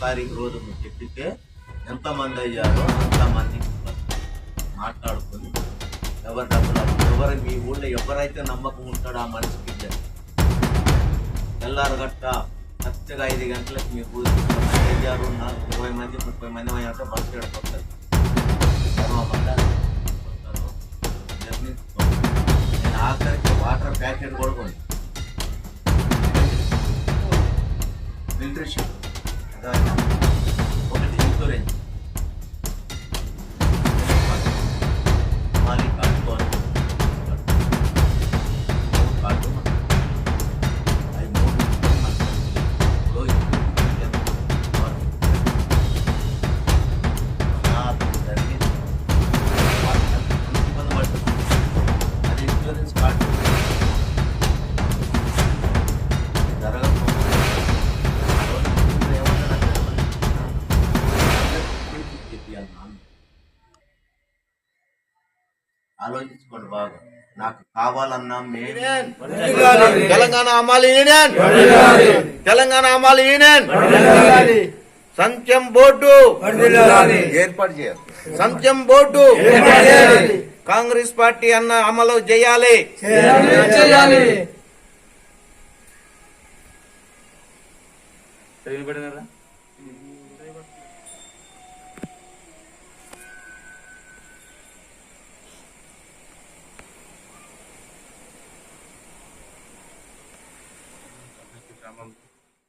తారీఖు రోజు చెప్పితే ఎంతమంది అయ్యారో అంతమంది మాట్లాడుకొని ఎవరి డబ్బులు ఎవరు మీ ఊళ్ళో ఎవరైతే నమ్మకం ఉంటాడో ఆ మనిషికి ఇచ్చారు. తెల్లారగట్ట కరెక్ట్గా 5 గంటలకు మీ ఊరు అయ్యారు 20 మంది 30 మంది అంటే బస్సు ఎడకొస్తారు. నేను ఆఖరికి వాటర్ ప్యాకెట్ కూడా కొని న్యూట్రిషన్ ఒకటి ఇన్సూరెన్స్ మళ్ళీ కట్టుకోవాలి. అది ఇన్సూరెన్స్ కార్డు ఆలోచించుకోండి బాగా. నాకు కావాలన్నా తెలంగాణ అమ్మాలి యూనియన్, తెలంగాణ అమ్మాలి యూనియన్ సంక్షేమ బోర్డు ఏర్పాటు చేయాలి. సంక్షేమ బోర్డు కాంగ్రెస్ పార్టీ అన్న అమలు చేయాలి.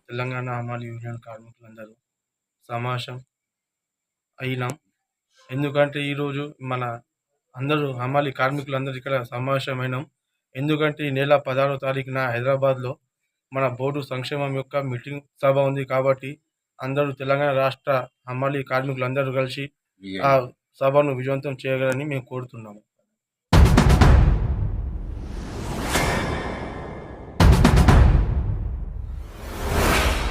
తెలంగాణ హమాలి యూనియన్ కార్మికులందరూ సమావేశం అయినాం. ఎందుకంటే ఈరోజు మన అందరూ హమాలి కార్మికులందరూ ఇక్కడ సమావేశమైనాం. ఎందుకంటే ఈ నెల 16వ తారీఖున హైదరాబాద్లో మన బోర్డు సంక్షేమం యొక్క మీటింగ్ సభ ఉంది. కాబట్టి అందరూ తెలంగాణ రాష్ట్ర హమాలి కార్మికులందరూ కలిసి ఆ సభను విజయవంతం చేయగలని మేము కోరుతున్నాము.